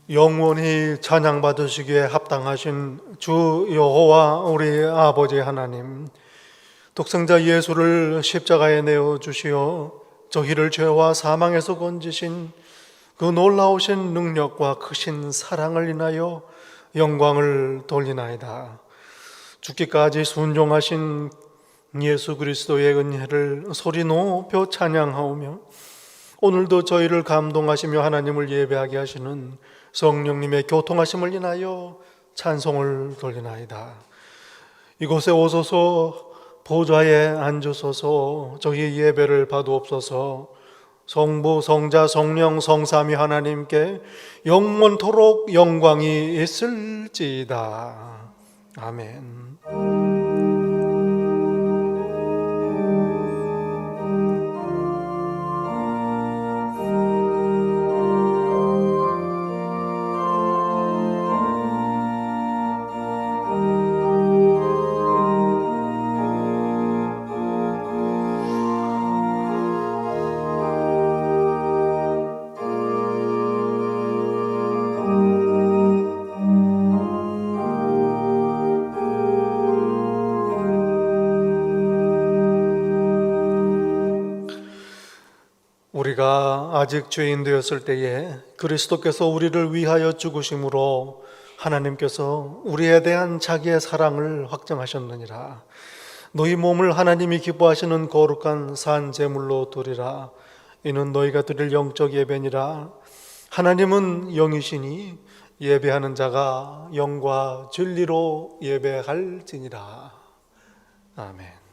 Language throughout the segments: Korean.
영원히 찬양받으시기에 합당하신 주 여호와 우리 아버지 하나님, 독생자 예수를 십자가에 내어주시어 저희를 죄와 사망에서 건지신 그 놀라우신 능력과 크신 사랑을 인하여 영광을 돌리나이다. 죽기까지 순종하신 예수 그리스도의 은혜를 소리 높여 찬양하오며, 오늘도 저희를 감동하시며 하나님을 예배하게 하시는 성령님의 교통하심을 인하여 찬송을 돌리나이다. 이곳에 오소서, 보좌에 앉으소서, 저희 예배를 받으옵소서. 성부, 성자, 성령, 성삼위 하나님께 영원토록 영광이 있을지이다. 아멘. 우리가 아직 죄인 되었을 때에 그리스도께서 우리를 위하여 죽으심으로 하나님께서 우리에 대한 자기의 사랑을 확정하셨느니라. 너희 몸을 하나님이 기뻐하시는 거룩한 산 제물로 드리라. 이는 너희가 드릴 영적 예배니라. 하나님은 영이시니 예배하는 자가 영과 진리로 예배할지니라. 아멘.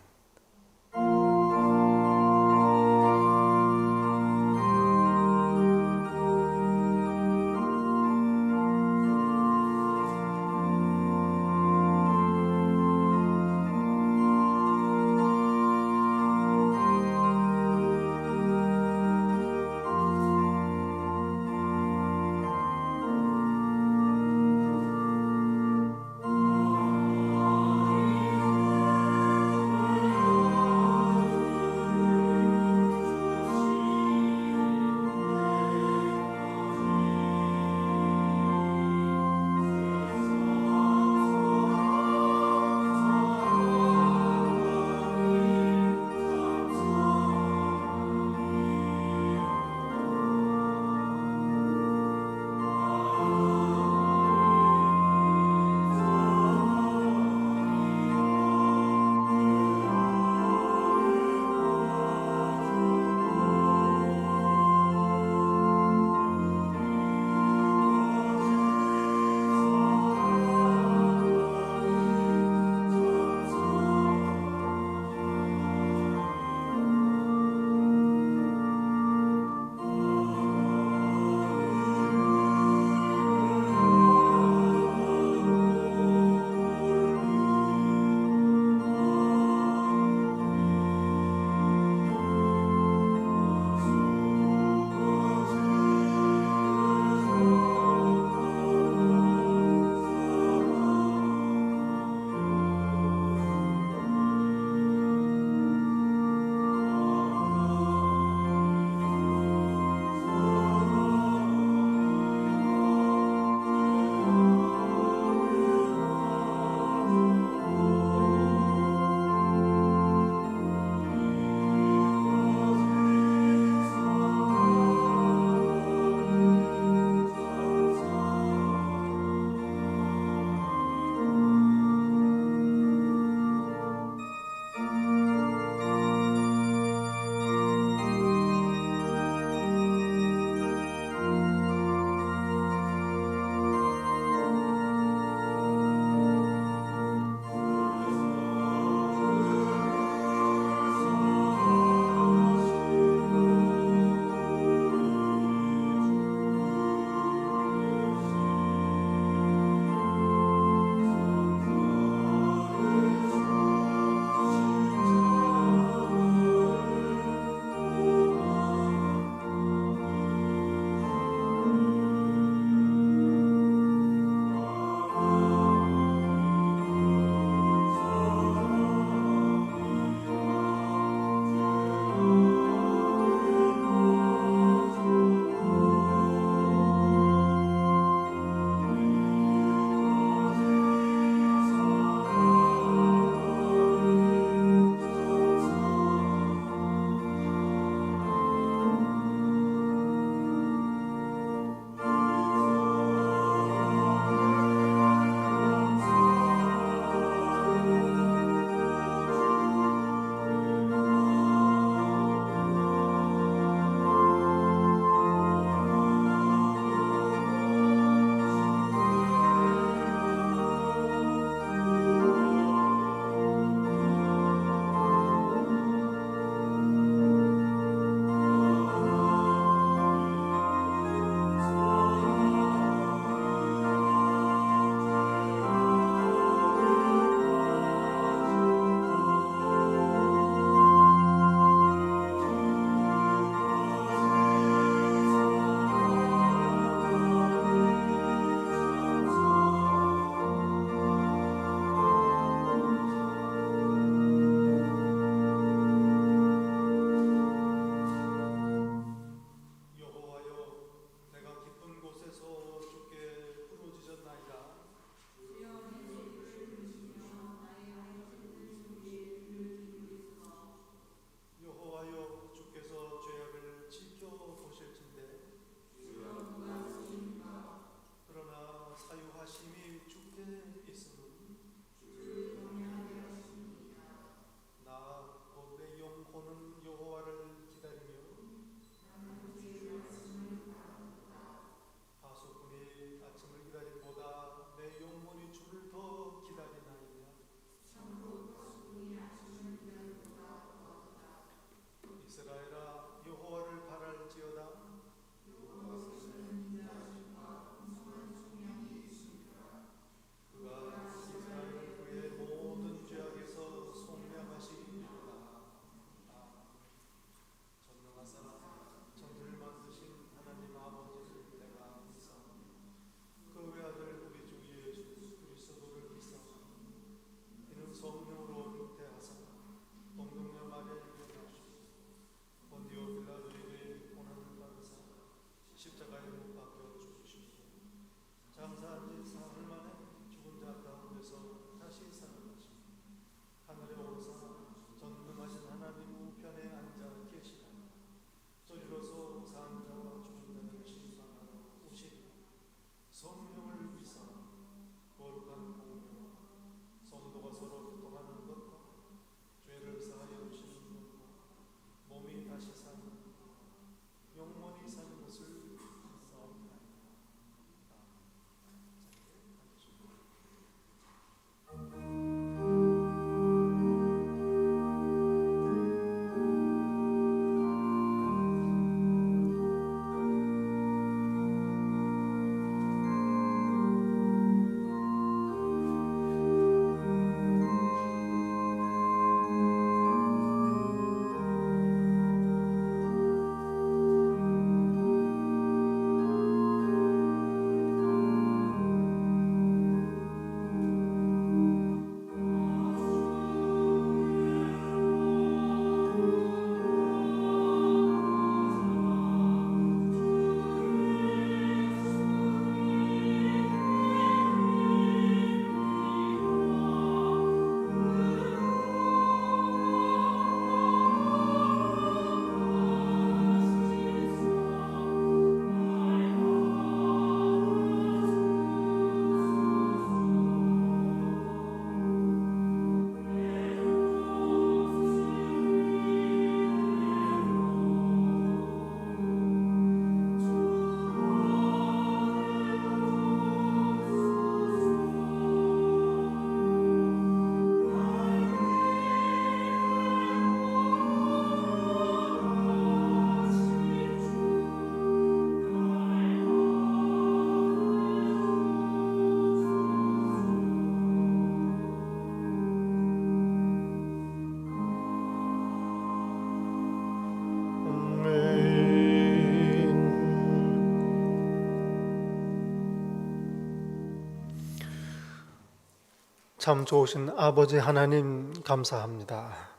참 좋으신 아버지 하나님 감사합니다.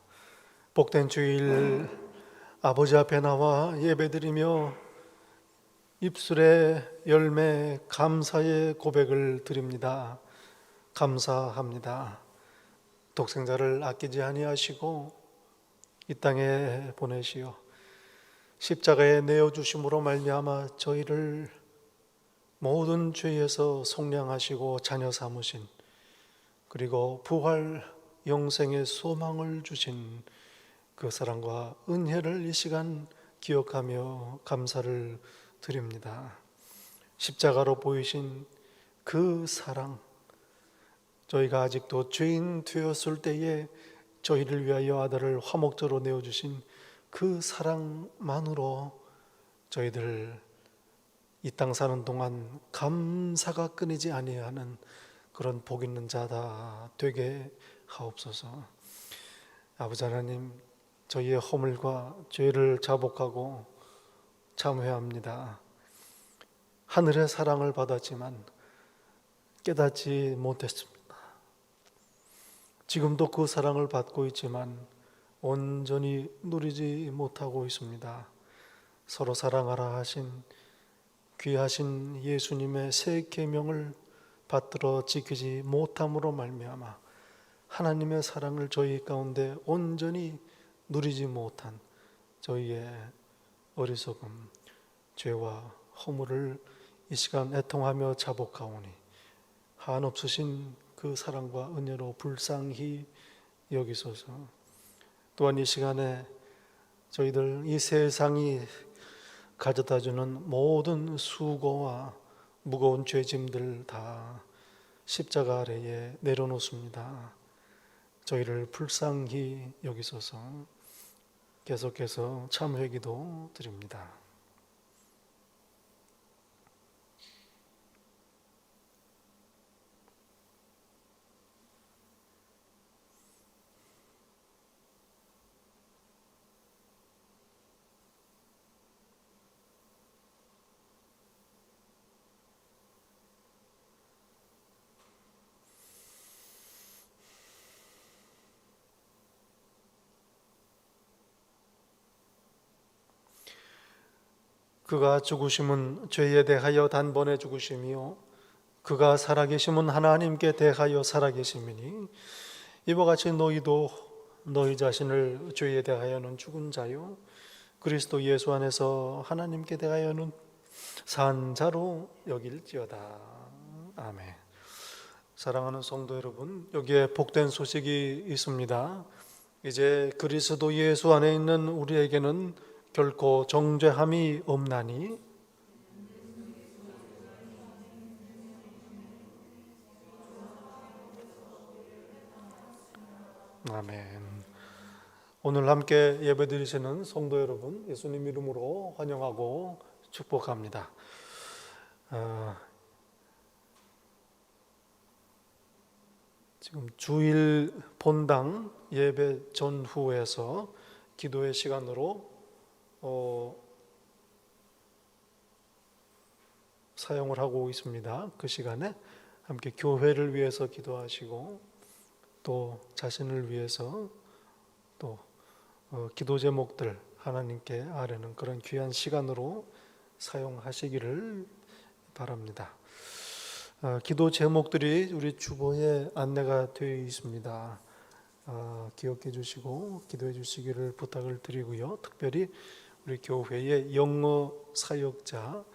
복된 주일 아버지 앞에 나와 예배드리며 입술의 열매 감사의 고백을 드립니다. 감사합니다. 독생자를 아끼지 아니하시고 이 땅에 보내시어 십자가에 내어주심으로 말미암아 저희를 모든 죄에서 속량하시고 자녀 삼으신, 그리고 부활 영생의 소망을 주신 그 사랑과 은혜를 이 시간 기억하며 감사를 드립니다. 십자가로 보이신 그 사랑, 저희가 아직도 죄인 되었을 때에 저희를 위하여 아들을 화목제로 내어주신 그 사랑만으로 저희들 이 땅 사는 동안 감사가 끊이지 아니하는 그런 복 있는 자다 되게 하옵소서. 아버지 하나님, 저희의 허물과 죄를 자복하고 참회합니다. 하늘의 사랑을 받았지만 깨닫지 못했습니다. 지금도 그 사랑을 받고 있지만 온전히 누리지 못하고 있습니다. 서로 사랑하라 하신 귀하신 예수님의 새 계명을 받들어 지키지 못함으로 말미암아 하나님의 사랑을 저희 가운데 온전히 누리지 못한 저희의 어리석음, 죄와 허물을 이 시간 애통하며 자복하오니 한없으신 그 사랑과 은혜로 불쌍히 여기소서. 또한 이 시간에 저희들 이 세상이 가져다주는 모든 수고와 무거운 죄짐들 다 십자가 아래에 내려놓습니다. 저희를 불쌍히 여기소서. 계속해서 참회기도 드립니다. 그가 죽으심은 죄에 대하여 단번에 죽으심이요 그가 살아계심은 하나님께 대하여 살아계심이니 이와 같이 너희도 너희 자신을 죄에 대하여는 죽은 자요 그리스도 예수 안에서 하나님께 대하여는 산 자로 여길지어다. 아멘. 사랑하는 성도 여러분, 여기에 복된 소식이 있습니다. 이제 그리스도 예수 안에 있는 우리에게는 결코 정죄함이 없나니 아멘. 오늘 함께 예배드리시는 성도 여러분, 예수님 이름으로 환영하고 축복합니다. 지금 주일 본당 예배 전후에서 기도의 시간으로 사용을 하고 있습니다. 그 시간에 함께 교회를 위해서 기도하시고 또 자신을 위해서 또 기도 제목들 하나님께 아뢰는 그런 귀한 시간으로 사용하시기를 바랍니다. 기도 제목들이 우리 주보에 안내가 되어 있습니다. 기억해 주시고 기도해 주시기를 부탁을 드리고요. 특별히 우리 교회의 영어 사역자,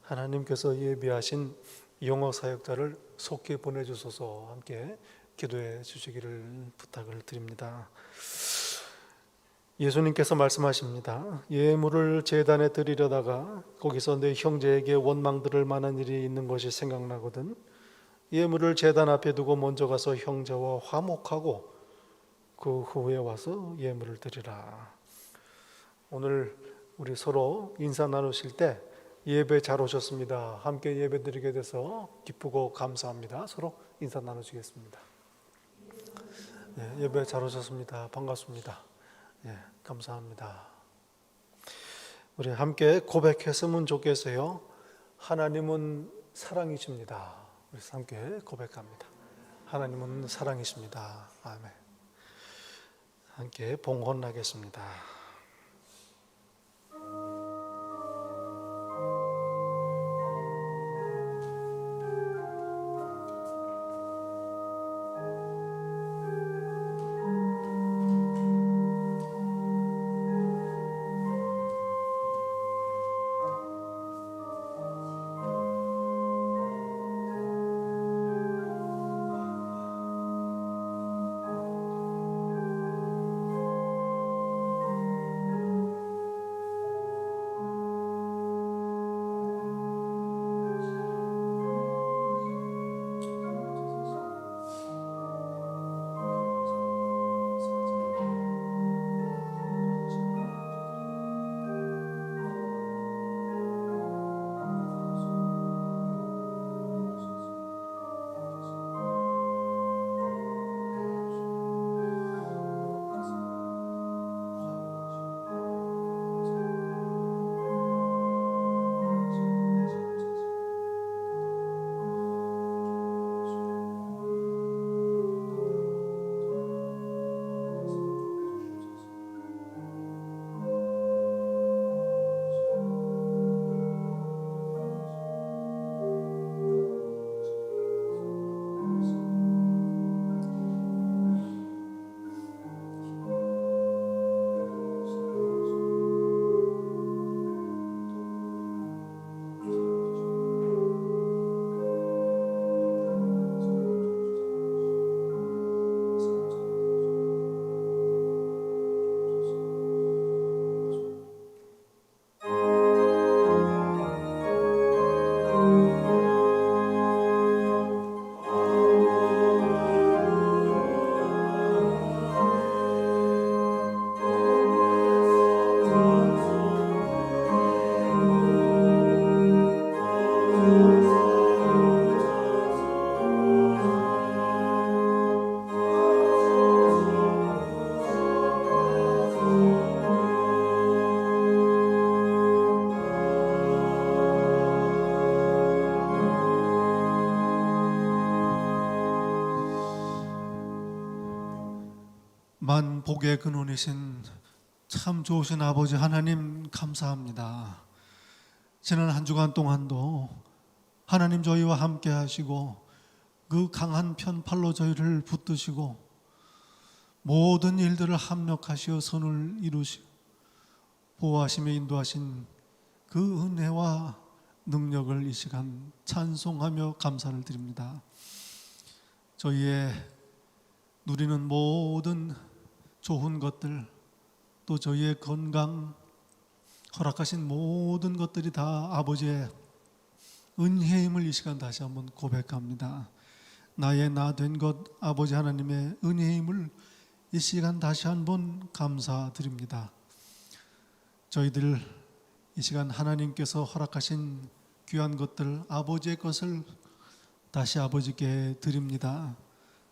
하나님께서 예비하신 영어 사역자를 속히 보내주셔서 함께 기도해 주시기를 부탁을 드립니다. 예수님께서 말씀하십니다. 예물을 제단에 드리려다가 거기서 내 형제에게 원망 들을 만한 일이 있는 것이 생각나거든. 예물을 제단 앞에 두고 먼저 가서 형제와 화목하고 그 후에 와서 예물을 드리라. 오늘 우리 서로 인사 나누실 때 예배 잘 오셨습니다. 함께 예배 드리게 돼서 기쁘고 감사합니다. 서로 인사 나누시겠습니다. 네, 예배 잘 오셨습니다. 반갑습니다. 네, 감사합니다. 우리 함께 고백했으면 좋겠어요. 하나님은 사랑이십니다. 우리 함께 고백합니다. 하나님은 사랑이십니다. 아멘. 함께 봉헌하겠습니다. 만복의 근원이신 참 좋으신 아버지 하나님 감사합니다. 지난 한 주간 동안도 하나님 저희와 함께 하시고 그 강한 편팔로 저희를 붙드시고 모든 일들을 합력하시어 선을 이루시고 보호하시며 인도하신 그 은혜와 능력을 이 시간 찬송하며 감사를 드립니다. 저희의 누리는 모든 좋은 것들, 또 저희의 건강, 허락하신 모든 것들이 다 아버지의 은혜임을 이 시간 다시 한번 고백합니다. 나의 나 된 것 아버지 하나님의 은혜임을 이 시간 다시 한번 감사드립니다. 저희들 이 시간 하나님께서 허락하신 귀한 것들, 아버지의 것을 다시 아버지께 드립니다.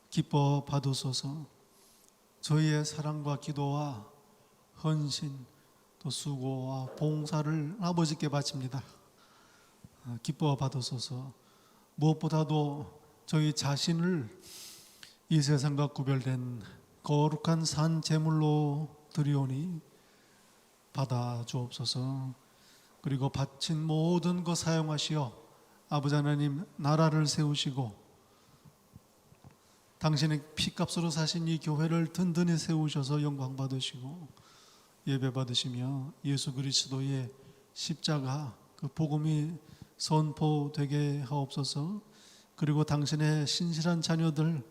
기뻐 받으소서. 저희의 사랑과 기도와 헌신, 또 수고와 봉사를 아버지께 바칩니다. 기뻐 받으소서. 무엇보다도 저희 자신을 이 세상과 구별된 거룩한 산 제물로 드리오니 받아 주옵소서. 그리고 바친 모든 것 사용하시어 아버지 하나님 나라를 세우시고 당신의 피값으로 사신 이 교회를 든든히 세우셔서 영광 받으시고 예배 받으시며 예수 그리스도의 십자가 그 복음이 선포되게 하옵소서. 그리고 당신의 신실한 자녀들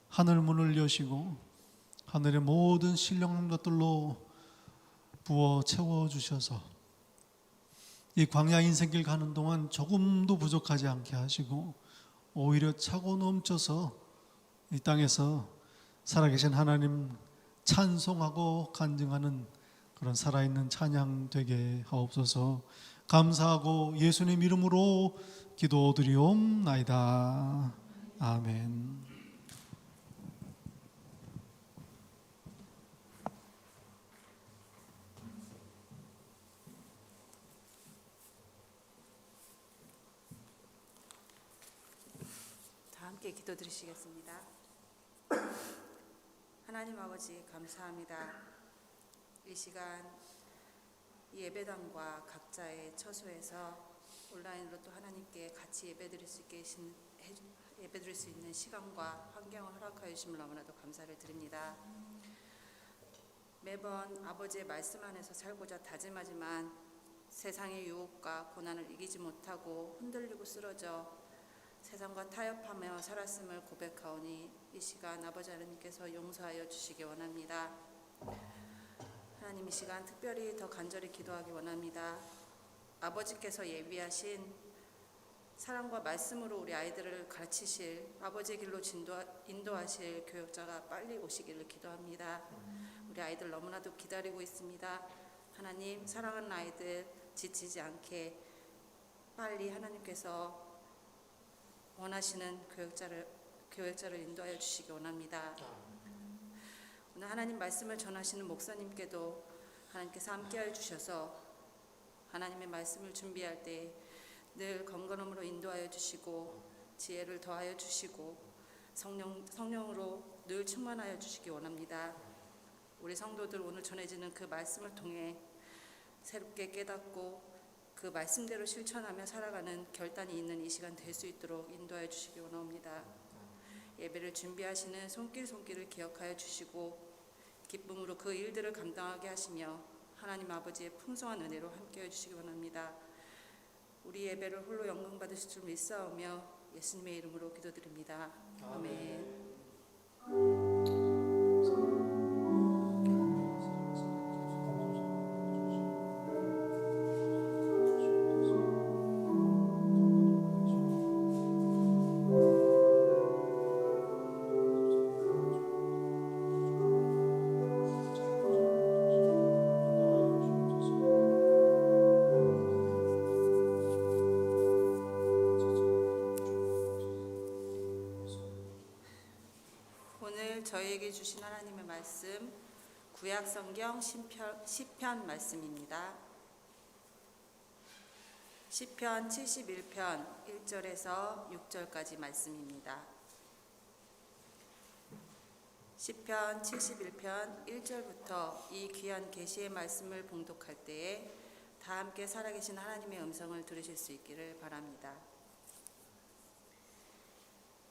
하늘 문을 여시고 하늘의 모든 신령한 것들로 부어 채워주셔서 이 광야 인생길 가는 동안 조금도 부족하지 않게 하시고 오히려 차고 넘쳐서 이 땅에서 살아계신 하나님 찬송하고 간증하는 그런 살아있는 찬양 되게 하옵소서. 감사하고 예수님 이름으로 기도드리옵나이다. 아멘. 함께 기도드리시겠습니다. 하나님 아버지 감사합니다. 이 시간 이 예배당과 각자의 처소에서 온라인으로 또 하나님께 같이 예배드릴 수 있는 시간과 환경을 허락하여 주심을 너무나도 감사를 드립니다. 매번 아버지의 말씀 안에서 살고자 다짐하지만 세상의 유혹과 고난을 이기지 못하고 흔들리고 쓰러져 세상과 타협하며 살았음을 고백하오니 이 시간 아버지 하나님께서 용서하여 주시기 원합니다. 하나님, 이 시간 특별히 더 간절히 기도하기 원합니다. 아버지께서 예비하신 사랑과 말씀으로 우리 아이들을 가르치실, 아버지의 길로 인도하실 교육자가 빨리 오시기를 기도합니다. 우리 아이들 너무나도 기다리고 있습니다. 하나님, 사랑하는 아이들 지치지 않게 빨리 하나님께서 원하시는 교육자를 인도하여 주시기 원합니다. 오늘 하나님 말씀을 전하시는 목사님께도 하나님께서 함께하여 주셔서 하나님의 말씀을 준비할 때 늘 건건함으로 인도하여 주시고 지혜를 더하여 주시고 성령으로 늘 충만하여 주시기 원합니다. 우리 성도들 오늘 전해지는 그 말씀을 통해 새롭게 깨닫고 그 말씀대로 실천하며 살아가는 결단이 있는 이 시간 될 수 있도록 인도하여 주시기 원합니다. 예배를 준비하시는 손길을 기억하여 주시고 기쁨으로 그 일들을 감당하게 하시며 하나님 아버지의 풍성한 은혜로 함께해 주시기 원합니다. 우리 예배를 홀로 영광 받으실 줄 믿사오며 예수님의 이름으로 기도드립니다. 아멘. 오늘 저희에게 주신 하나님의 말씀 구약성경 시편 말씀입니다. 시편 71편 1절에서 6절까지 말씀입니다. 시편 71편 1절부터 이 귀한 계시의 말씀을 봉독할 때에 다 함께 살아계신 하나님의 음성을 들으실 수 있기를 바랍니다.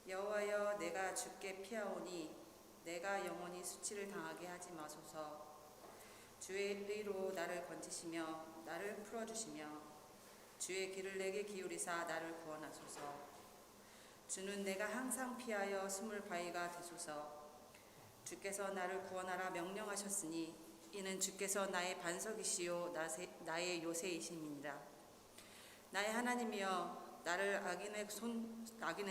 여호와여, 내가 주께 피하오니 내가 영원히 수치를 당하게 하지 마소서. 주의 의로 나를 건지시며 나를 풀어주시며 주의 귀를 내게 기울이사 나를 구원하소서. 주는 내가 항상 피하여 숨을 바위가 되소서. 주께서 나를 구원하라 명령하셨으니 이는 주께서 나의 반석이시요 나의 요새이심이니라. 나의 하나님이여, 나를 악인의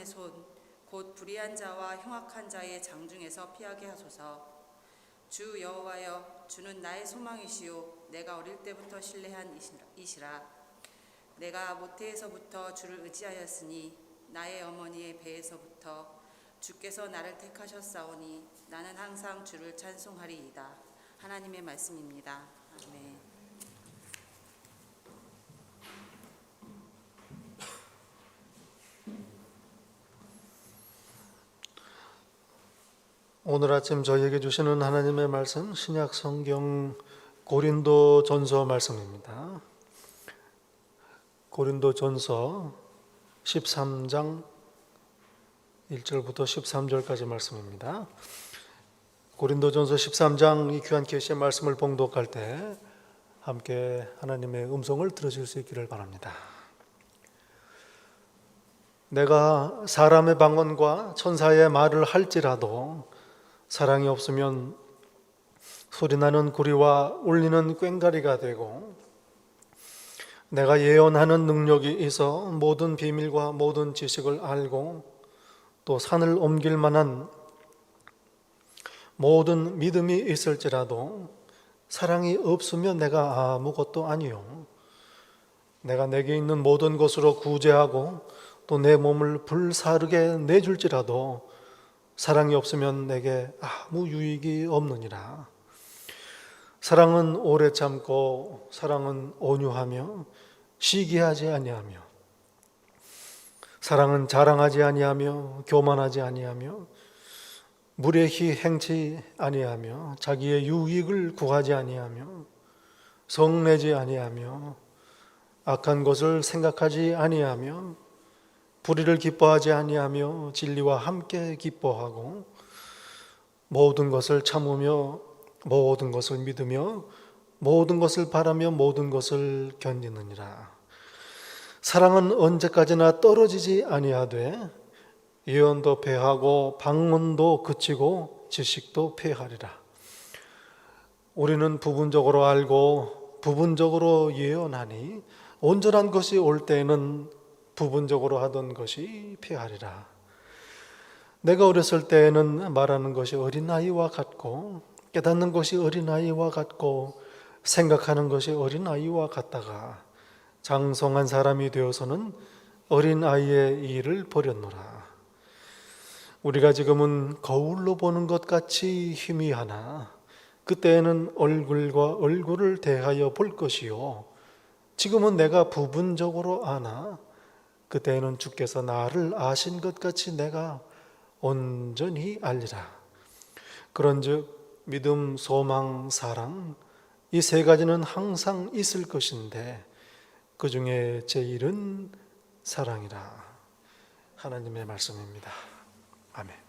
손 곧 불의한 자와 흉악한 자의 장중에서 피하게 하소서. 주 여호와여, 주는 나의 소망이시요 내가 어릴 때부터 신뢰한 이시라. 내가 모태에서부터 주를 의지하였으니 나의 어머니의 배에서부터 주께서 나를 택하셨사오니 나는 항상 주를 찬송하리이다. 하나님의 말씀입니다. 아멘. 오늘 아침 저희에게 주시는 하나님의 말씀 신약 성경 고린도전서 말씀입니다. 고린도전서 13장 1절부터 13절까지 말씀입니다. 고린도전서 13장 이 귀한 계시의 말씀을 봉독할 때 함께 하나님의 음성을 들으실 수 있기를 바랍니다. 내가 사람의 방언과 천사의 말을 할지라도 사랑이 없으면 소리나는 구리와 울리는 꽹과리가 되고, 내가 예언하는 능력이 있어 모든 비밀과 모든 지식을 알고 또 산을 옮길 만한 모든 믿음이 있을지라도 사랑이 없으면 내가 아무것도 아니요. 내가 내게 있는 모든 것으로 구제하고 또 내 몸을 불사르게 내줄지라도 사랑이 없으면 내게 아무 유익이 없느니라. 사랑은 오래 참고 사랑은 온유하며 시기하지 아니하며 사랑은 자랑하지 아니하며 교만하지 아니하며 무례히 행치 아니하며 자기의 유익을 구하지 아니하며 성내지 아니하며 악한 것을 생각하지 아니하며 불의를 기뻐하지 아니하며 진리와 함께 기뻐하고 모든 것을 참으며 모든 것을 믿으며 모든 것을 바라며 모든 것을 견디느니라. 사랑은 언제까지나 떨어지지 아니하되 예언도 패하고 방언도 그치고 지식도 패하리라. 우리는 부분적으로 알고 부분적으로 예언하니 온전한 것이 올 때에는 부분적으로 하던 것이 패하리라. 내가 어렸을 때에는 말하는 것이 어린아이와 같고 깨닫는 것이 어린아이와 같고 생각하는 것이 어린아이와 같다가 장성한 사람이 되어서는 어린아이의 일을 버렸노라. 우리가 지금은 거울로 보는 것 같이 희미하나 그때에는 얼굴과 얼굴을 대하여 볼 것이요 지금은 내가 부분적으로 아나 그때에는 주께서 나를 아신 것 같이 내가 온전히 알리라. 그런즉 믿음, 소망, 사랑 이 세 가지는 항상 있을 것인데 그 중에 제일은 사랑이라. 하나님의 말씀입니다. 아멘.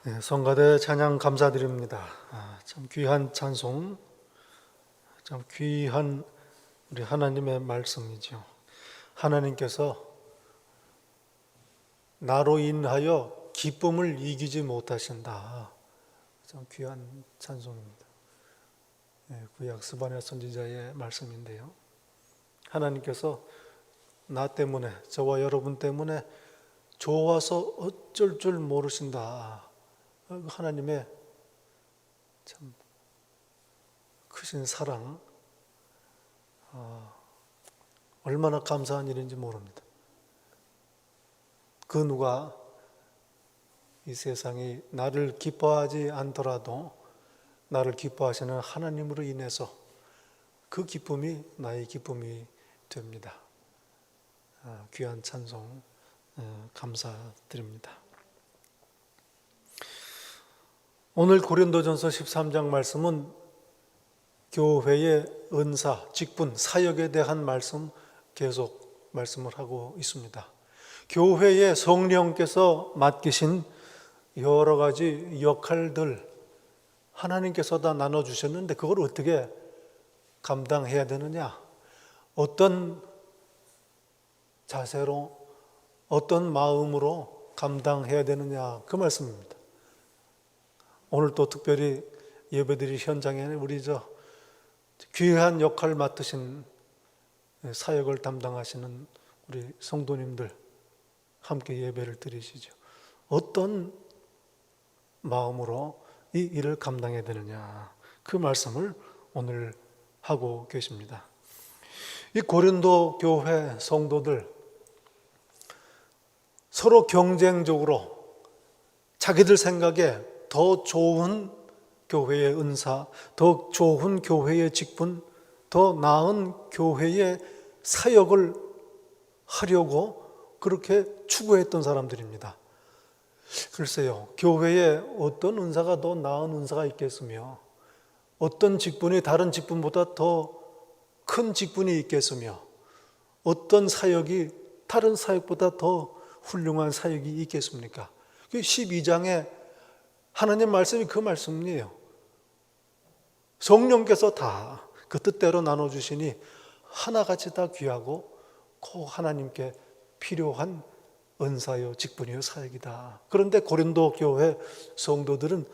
네, 성가대 찬양 감사드립니다. 참 귀한 찬송, 참 귀한 우리 하나님의 말씀이죠. 하나님께서 나로 인하여 기쁨을 이기지 못하신다. 참 귀한 찬송입니다. 구약 스바냐 선지자의 말씀인데요. 하나님께서 나 때문에, 저와 여러분 때문에 좋아서 어쩔 줄 모르신다. 하나님의 참 크신 사랑, 얼마나 감사한 일인지 모릅니다. 그 누가 이 세상이 나를 기뻐하지 않더라도 나를 기뻐하시는 하나님으로 인해서 그 기쁨이 나의 기쁨이 됩니다. 귀한 찬송 감사드립니다. 오늘 고린도전서 13장 말씀은 교회의 은사, 직분, 사역에 대한 말씀 계속 말씀을 하고 있습니다. 교회에 성령께서 맡기신 여러 가지 역할들 하나님께서 다 나눠주셨는데 그걸 어떻게 감당해야 되느냐? 어떤 자세로, 어떤 마음으로 감당해야 되느냐? 그 말씀입니다. 오늘 또 특별히 예배드릴 현장에 우리 귀한 역할 맡으신 사역을 담당하시는 우리 성도님들 함께 예배를 드리시죠. 어떤 마음으로 이 일을 감당해야 되느냐, 그 말씀을 오늘 하고 계십니다. 이 고린도 교회 성도들 서로 경쟁적으로 자기들 생각에 더 좋은 교회의 은사, 더 좋은 교회의 직분, 더 나은 교회의 사역을 하려고 그렇게 추구했던 사람들입니다. 글쎄요, 교회에 어떤 은사가 더 나은 은사가 있겠으며 어떤 직분이 다른 직분보다 더 큰 직분이 있겠으며 어떤 사역이 다른 사역보다 더 훌륭한 사역이 있겠습니까? 12장에 하나님 말씀이 그 말씀이에요. 성령께서 다 그 뜻대로 나눠주시니 하나같이 다 귀하고 꼭 하나님께 필요한 은사요, 직분이요, 사역이다. 그런데 고린도 교회 성도들은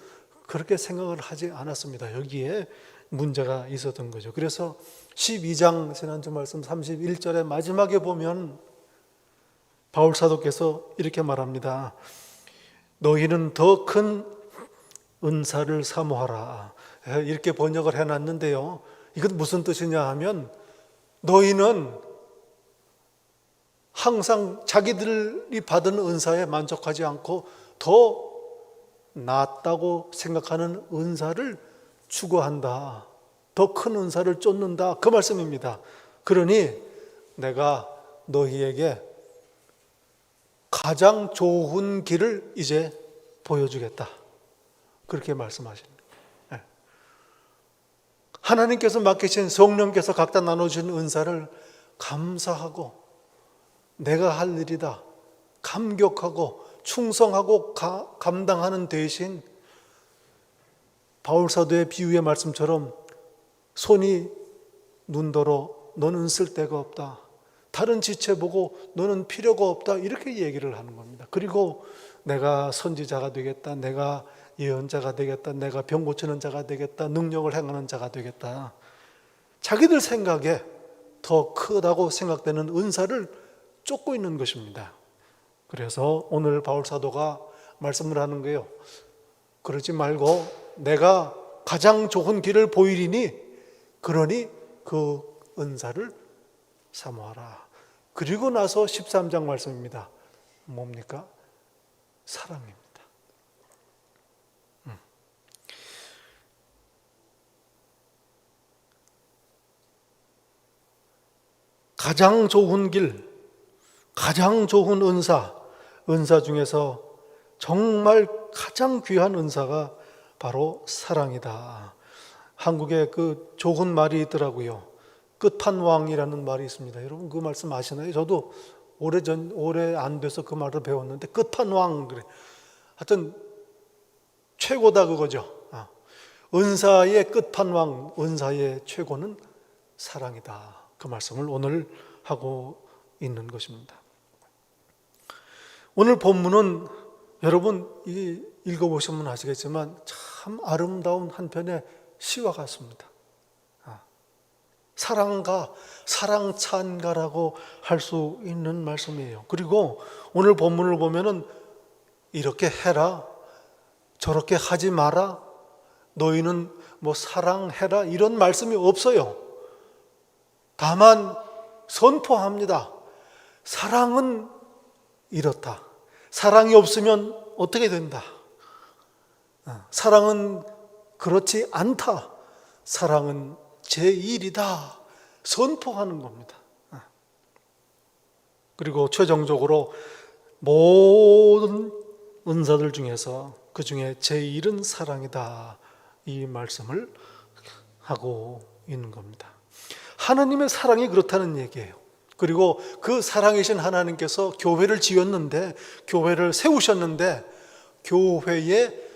그렇게 생각을 하지 않았습니다. 여기에 문제가 있었던 거죠. 그래서 12장 지난주 말씀 31절의 마지막에 보면 바울 사도께서 이렇게 말합니다. 너희는 더 큰 은사를 사모하라. 이렇게 번역을 해놨는데요. 이건 무슨 뜻이냐 하면 너희는 항상 자기들이 받은 은사에 만족하지 않고 더 낫다고 생각하는 은사를 추구한다. 더 큰 은사를 쫓는다. 그 말씀입니다. 그러니 내가 너희에게 가장 좋은 길을 이제 보여주겠다. 그렇게 말씀하십니다. 하나님께서 맡기신 성령께서 각자 나눠주신 은사를 감사하고 내가 할 일이다 감격하고 충성하고 감당하는 대신 바울 사도의 비유의 말씀처럼 손이 눈더러 너는 쓸데가 없다, 다른 지체 보고 너는 필요가 없다, 이렇게 얘기를 하는 겁니다. 그리고 내가 선지자가 되겠다, 내가 예언자가 되겠다, 내가 병 고치는 자가 되겠다, 능력을 행하는 자가 되겠다, 자기들 생각에 더 크다고 생각되는 은사를 쫓고 있는 것입니다. 그래서 오늘 바울 사도가 말씀을 하는 거예요. 그러지 말고 내가 가장 좋은 길을 보이리니 그러니 그 은사를 사모하라. 그리고 나서 13장 말씀입니다. 뭡니까? 사랑입니다. 가장 좋은 길, 가장 좋은 은사 중에서 정말 가장 귀한 은사가 바로 사랑이다. 한국에 그 좋은 말이 있더라고요. 끝판왕이라는 말이 있습니다. 여러분 그 말씀 아시나요? 저도 오래 안 돼서 그 말을 배웠는데 끝판왕 그래. 하여튼 최고다 그거죠. 은사의 끝판왕, 은사의 최고는 사랑이다. 그 말씀을 오늘 하고 있는 것입니다. 오늘 본문은 여러분 읽어보시면 아시겠지만 참 아름다운 한 편의 시와 같습니다. 사랑가, 사랑찬가라고 할 수 있는 말씀이에요. 그리고 오늘 본문을 보면은 이렇게 해라, 저렇게 하지 마라, 너희는 뭐 사랑해라 이런 말씀이 없어요. 다만 선포합니다. 사랑은 이렇다. 사랑이 없으면 어떻게 된다. 사랑은 그렇지 않다. 사랑은 제1이다. 선포하는 겁니다. 그리고 최종적으로 모든 은사들 중에서 그 중에 제1은 사랑이다. 이 말씀을 하고 있는 겁니다. 하나님의 사랑이 그렇다는 얘기예요. 그리고 그 사랑이신 하나님께서 교회를 지었는데, 교회를 세우셨는데, 교회에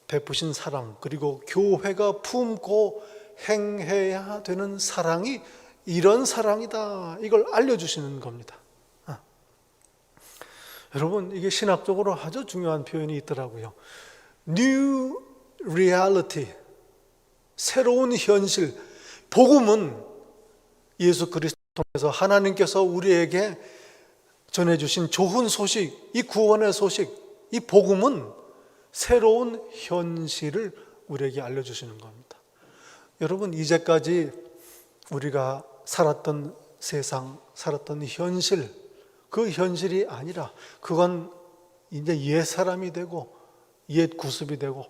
베푸신 사랑, 그리고 교회가 품고 행해야 되는 사랑이 이런 사랑이다. 이걸 알려주시는 겁니다. 여러분, 이게 신학적으로 아주 중요한 표현이 있더라고요. New reality, 새로운 현실. 복음은 예수 그리스도 통해서 하나님께서 우리에게 전해주신 좋은 소식, 이 구원의 소식, 이 복음은 새로운 현실을 우리에게 알려주시는 겁니다. 여러분, 이제까지 우리가 살았던 세상, 살았던 현실, 그 현실이 아니라 그건 이제 옛 사람이 되고 옛 구습이 되고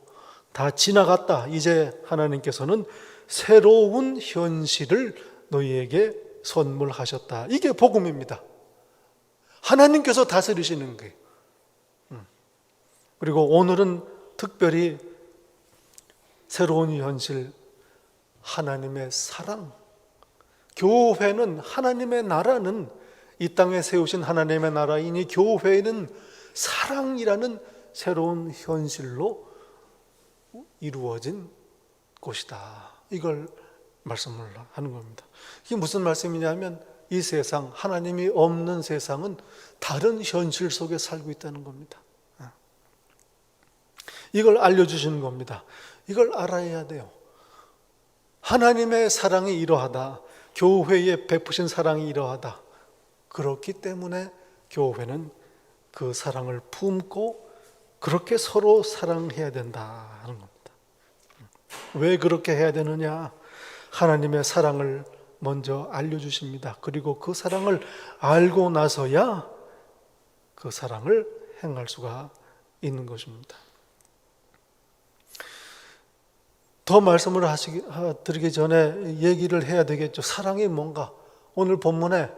다 지나갔다. 이제 하나님께서는 새로운 현실을 너희에게 선물하셨다. 이게 복음입니다. 하나님께서 다스리시는 거예요. 그리고 오늘은 특별히 새로운 현실, 하나님의 사랑. 교회는, 하나님의 나라는, 이 땅에 세우신 하나님의 나라이니 교회는 사랑이라는 새로운 현실로 이루어진 곳이다. 이걸 말씀을 하는 겁니다. 이게 무슨 말씀이냐면 이 세상, 하나님이 없는 세상은 다른 현실 속에 살고 있다는 겁니다. 이걸 알려주시는 겁니다. 이걸 알아야 돼요. 하나님의 사랑이 이러하다. 교회에 베푸신 사랑이 이러하다. 그렇기 때문에 교회는 그 사랑을 품고 그렇게 서로 사랑해야 된다는 겁니다. 왜 그렇게 해야 되느냐? 하나님의 사랑을 먼저 알려주십니다. 그리고 그 사랑을 알고 나서야 그 사랑을 행할 수가 있는 것입니다. 더 말씀을 드리기 전에 얘기를 해야 되겠죠. 사랑이 뭔가? 오늘 본문에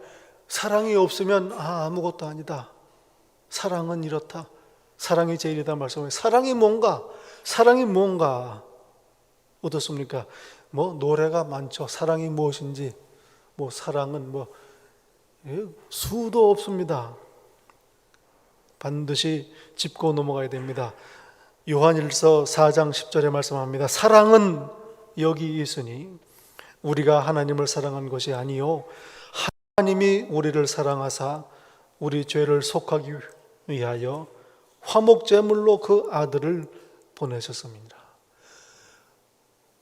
사랑이 없으면 아무것도 아니다. 사랑은 이렇다. 사랑이 제일이다 말씀을. 사랑이 뭔가? 사랑이 뭔가? 어떻습니까? 뭐 노래가 많죠. 사랑이 무엇인지. 뭐 사랑은 수도 없습니다. 반드시 짚고 넘어가야 됩니다. 요한일서 4장 10절에 말씀합니다. 사랑은 여기 있으니 우리가 하나님을 사랑한 것이 아니요 하나님이 우리를 사랑하사 우리 죄를 속하기 위하여 화목제물로 그 아들을 보내셨습니다.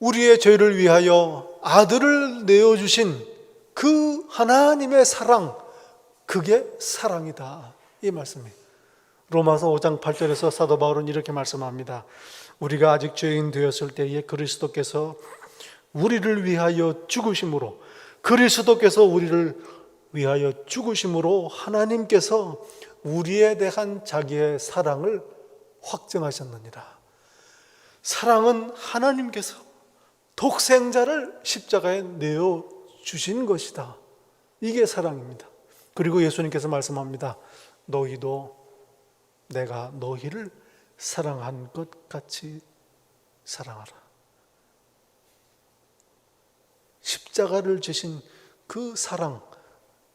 우리의 죄를 위하여 아들을 내어주신 그 하나님의 사랑, 그게 사랑이다. 이 말씀이에요. 로마서 5장 8절에서 사도 바울은 이렇게 말씀합니다. 우리가 아직 죄인 되었을 때에 그리스도께서 우리를 위하여 죽으심으로, 그리스도께서 우리를 위하여 죽으심으로 하나님께서 우리에 대한 자기의 사랑을 확증하셨느니라. 사랑은 하나님께서 독생자를 십자가에 내어 주신 것이다. 이게 사랑입니다. 그리고 예수님께서 말씀합니다. 너희도 내가 너희를 사랑한 것 같이 사랑하라. 십자가를 지신 그 사랑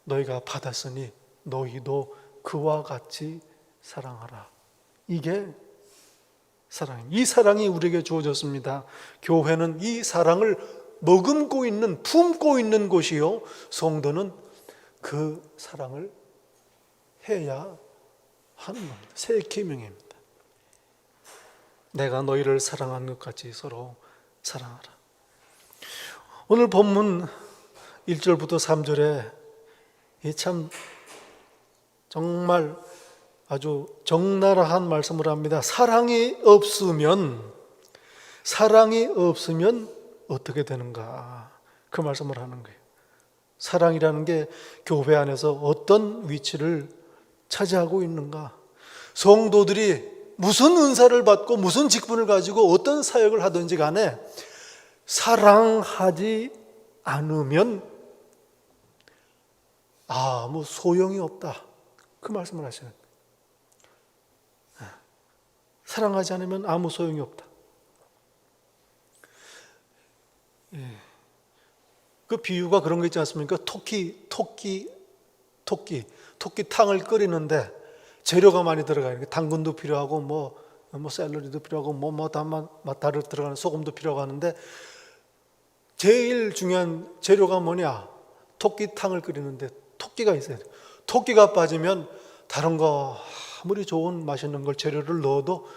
너희가 받았으니 너희도 그와 같이 사랑하라. 이게 이 사랑이 우리에게 주어졌습니다. 교회는 이 사랑을 머금고 있는, 품고 있는 곳이요, 성도는 그 사랑을 해야 하는 겁니다. 새 계명입니다. 내가 너희를 사랑한 것 같이 서로 사랑하라. 오늘 본문 1절부터 3절에 참 정말 아주 적나라한 말씀을 합니다. 사랑이 없으면 어떻게 되는가, 그 말씀을 하는 거예요. 사랑이라는 게 교회 안에서 어떤 위치를 차지하고 있는가, 성도들이 무슨 은사를 받고 무슨 직분을 가지고 어떤 사역을 하든지 간에 사랑하지 않으면 아무 소용이 없다, 그 말씀을 하시는 거예요. 사랑하지 않으면 아무 소용이 없다. 그 비유가 그런 거 있지 않습니까? 토끼탕을 끓이는데 재료가 많이 들어가요. 당근도 필요하고 뭐 샐러리도 필요하고 다른 들어가는 소금도 필요하고 하는데 제일 중요한 재료가 뭐냐? 토끼탕을 끓이는데 토끼가 있어야 돼요. 토끼가 빠지면 다른 거 아무리 좋은 맛있는 걸 재료를 넣어도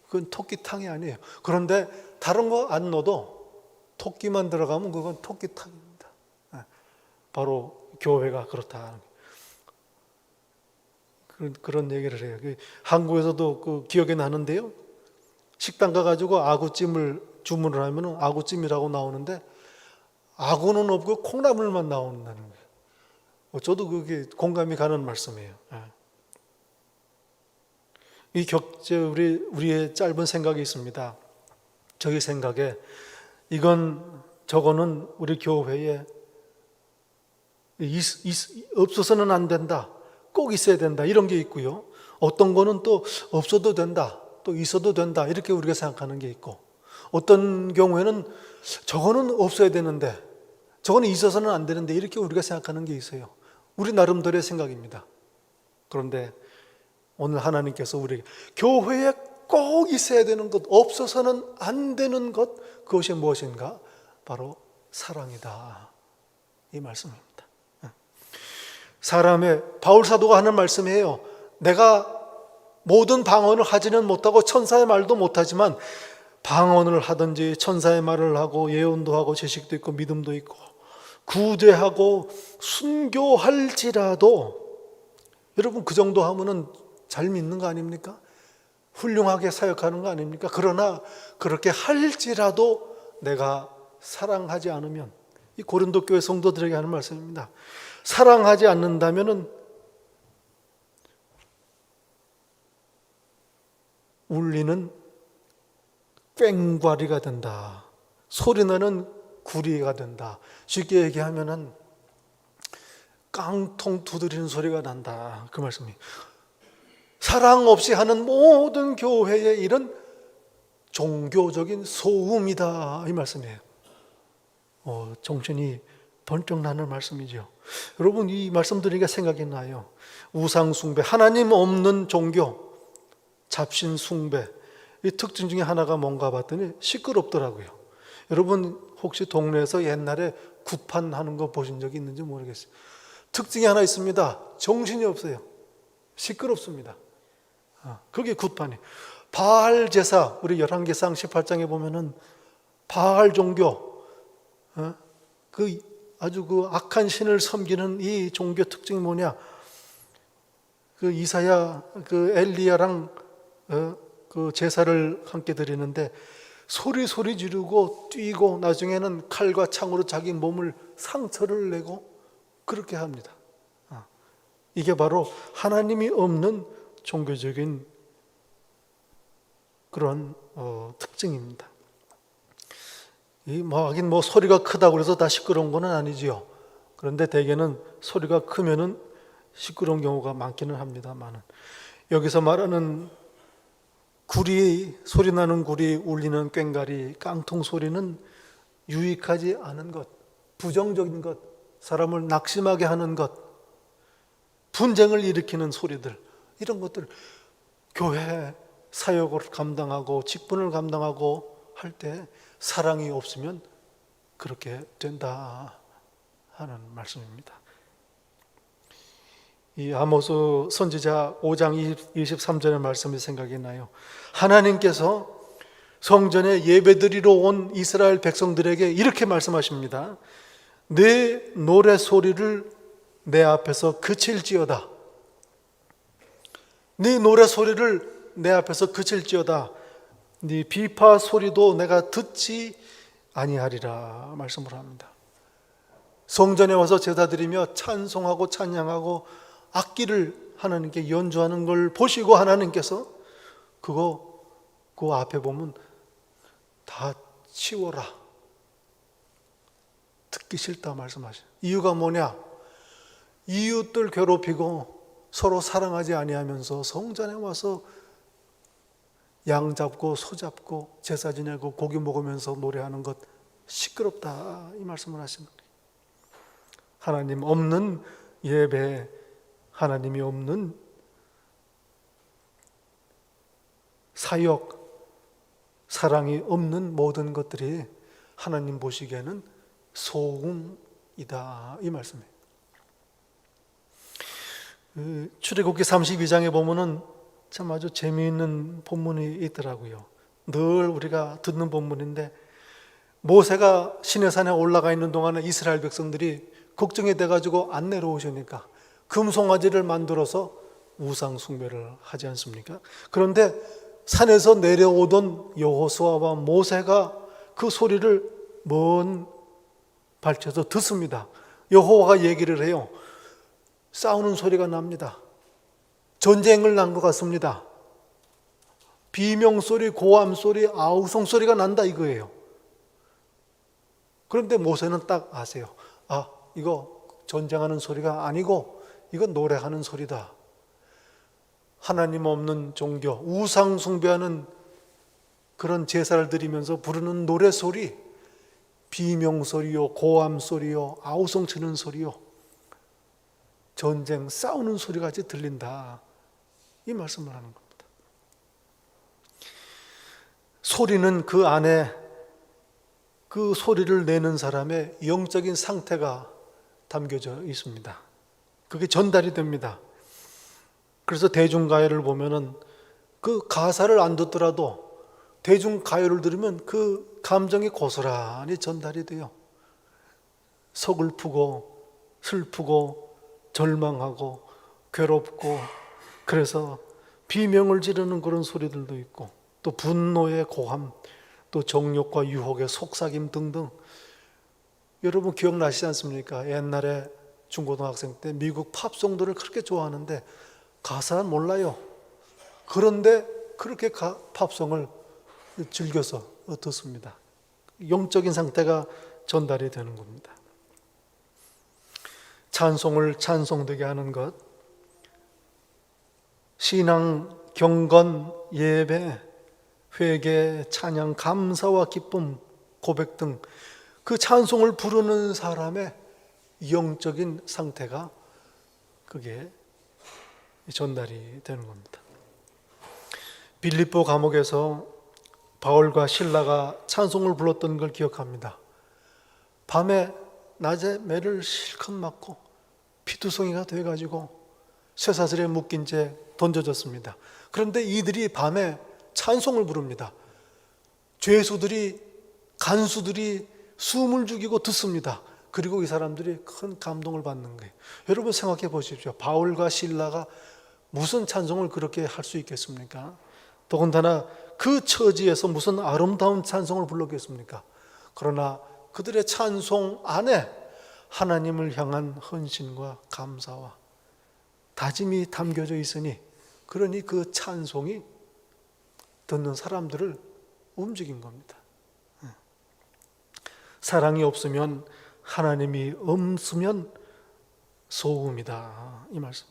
그건 토끼탕이 아니에요. 그런데 다른 거 안 넣어도 토끼만 들어가면 그건 토끼탕입니다. 바로 교회가 그렇다. 그런 얘기를 해요. 한국에서도 그 기억이 나는데요. 식당 가가지고 아구찜을 주문을 하면 아구찜이라고 나오는데 아구는 없고 콩나물만 나온다는 거예요. 저도 그게 공감이 가는 말씀이에요. 우리의 짧은 생각이 있습니다. 저희 생각에 저거는 우리 교회에 없어서는 안 된다, 꼭 있어야 된다, 이런 게 있고요. 어떤 거는 또 없어도 된다, 또 있어도 된다, 이렇게 우리가 생각하는 게 있고, 어떤 경우에는 저거는 없어야 되는데 저거는 있어서는 안 되는데, 이렇게 우리가 생각하는 게 있어요. 우리 나름대로의 생각입니다. 그런데 오늘 하나님께서 우리에게 교회에 꼭 있어야 되는 것, 없어서는 안 되는 것, 그것이 무엇인가? 바로 사랑이다, 이 말씀입니다. 바울 사도가 하는 말씀이에요. 내가 모든 방언을 하지는 못하고 천사의 말도 못하지만 방언을 하든지 천사의 말을 하고 예언도 하고 지식도 있고 믿음도 있고 구제하고 순교할지라도, 여러분 그 정도 하면은 잘 믿는 거 아닙니까? 훌륭하게 사역하는 거 아닙니까? 그러나 그렇게 할지라도 내가 사랑하지 않으면, 이 고린도 교회 성도들에게 하는 말씀입니다. 사랑하지 않는다면은 울리는 꽹과리가 된다, 소리나는 구리가 된다. 쉽게 얘기하면은 깡통 두드리는 소리가 난다, 그 말씀이에요. 사랑 없이 하는 모든 교회의 일은 종교적인 소음이다, 이 말씀이에요. 정신이 번쩍 나는 말씀이죠. 여러분, 이 말씀 들으니까 생각이 나요. 우상 숭배, 하나님 없는 종교, 잡신 숭배, 이 특징 중에 하나가 뭔가 봤더니 시끄럽더라고요. 여러분 혹시 동네에서 옛날에 구판하는 거 보신 적이 있는지 모르겠어요. 특징이 하나 있습니다. 정신이 없어요. 시끄럽습니다. 그게 굿판이에요. 바알 제사, 우리 열왕기상 18장에 보면은 바알 종교, 아주 그 악한 신을 섬기는 이 종교 특징이 뭐냐? 그 이사야, 그 엘리야랑 그 제사를 함께 드리는데 소리 지르고 뛰고 나중에는 칼과 창으로 자기 몸을 상처를 내고 그렇게 합니다. 이게 바로 하나님이 없는 종교적인 그런 특징입니다. 하긴 소리가 크다고 해서 다 시끄러운 건 아니지요. 그런데 대개는 소리가 크면은 시끄러운 경우가 많기는 합니다만은, 여기서 말하는 소리 나는 구리, 울리는 꽹과리, 깡통 소리는 유익하지 않은 것, 부정적인 것, 사람을 낙심하게 하는 것, 분쟁을 일으키는 소리들, 이런 것들 교회 사역을 감당하고 직분을 감당하고 할 때 사랑이 없으면 그렇게 된다 하는 말씀입니다. 이 아모스 선지자 5장 23절의 말씀이 생각이 나요. 하나님께서 성전에 예배드리러 온 이스라엘 백성들에게 이렇게 말씀하십니다. 내 노래 소리를 내 앞에서 그칠지어다. 네 노래 소리를 내 앞에서 그칠지어다. 네 비파 소리도 내가 듣지 아니하리라 말씀을 합니다. 성전에 와서 제사드리며 찬송하고 찬양하고 악기를 하나님께 연주하는 걸 보시고 하나님께서 그 앞에 보면 다 치워라. 듣기 싫다 말씀하셔요. 이유가 뭐냐? 이웃들 괴롭히고 서로 사랑하지 아니하면서 성전에 와서 양 잡고 소 잡고 제사 지내고 고기 먹으면서 노래하는 것 시끄럽다 이 말씀을 하신 거예요. 하나님 없는 예배, 하나님이 없는 사역, 사랑이 없는 모든 것들이 하나님 보시기에는 소음이다 이 말씀이에요. 출애굽기 32장에 보면은 참 아주 재미있는 본문이 있더라고요. 늘 우리가 듣는 본문인데 모세가 시내산에 올라가 있는 동안에 이스라엘 백성들이 걱정이 돼가지고 안 내려오시니까 금송아지를 만들어서 우상 숭배를 하지 않습니까? 그런데 산에서 내려오던 여호수아와 모세가 그 소리를 먼 발치에서 듣습니다. 여호와가 얘기를 해요. 싸우는 소리가 납니다. 전쟁을 난 것 같습니다. 비명소리, 고함소리, 아우성 소리가 난다 이거예요. 그런데 모세는 딱 아세요. 이거 전쟁하는 소리가 아니고 이건 노래하는 소리다. 하나님 없는 종교, 우상 숭배하는 그런 제사를 드리면서 부르는 노래소리, 비명소리요, 고함소리요, 아우성 치는 소리요, 전쟁, 싸우는 소리같이 들린다 이 말씀을 하는 겁니다. 소리는 그 안에 그 소리를 내는 사람의 영적인 상태가 담겨져 있습니다. 그게 전달이 됩니다. 그래서 대중가요를 보면은 그 가사를 안 듣더라도 대중가요를 들으면 그 감정이 고스란히 전달이 돼요. 서글프고 슬프고 절망하고 괴롭고 그래서 비명을 지르는 그런 소리들도 있고 또 분노의 고함 또 정욕과 유혹의 속삭임 등등. 여러분 기억나시지 않습니까? 옛날에 중고등학생 때 미국 팝송들을 그렇게 좋아하는데 가사는 몰라요. 그런데 그렇게 팝송을 즐겨서 듣습니다. 영적인 상태가 전달이 되는 겁니다. 찬송을 찬송되게 하는 것, 신앙, 경건, 예배, 회개, 찬양, 감사와 기쁨, 고백 등 그 찬송을 부르는 사람의 영적인 상태가 그게 전달이 되는 겁니다. 빌립보 감옥에서 바울과 실라가 찬송을 불렀던 걸 기억합니다. 밤에 낮에 매를 실컷 맞고 피투성이가 돼가지고 쇠사슬에 묶인 채 던져졌습니다. 그런데 이들이 밤에 찬송을 부릅니다. 죄수들이 간수들이 숨을 죽이고 듣습니다. 그리고 이 사람들이 큰 감동을 받는 거예요. 여러분 생각해 보십시오. 바울과 실라가 무슨 찬송을 그렇게 할 수 있겠습니까? 더군다나 그 처지에서 무슨 아름다운 찬송을 불렀겠습니까? 그러나 그들의 찬송 안에 하나님을 향한 헌신과 감사와 다짐이 담겨져 있으니 그러니 그 찬송이 듣는 사람들을 움직인 겁니다. 사랑이 없으면 하나님이 없으면 소음이다 이 말씀.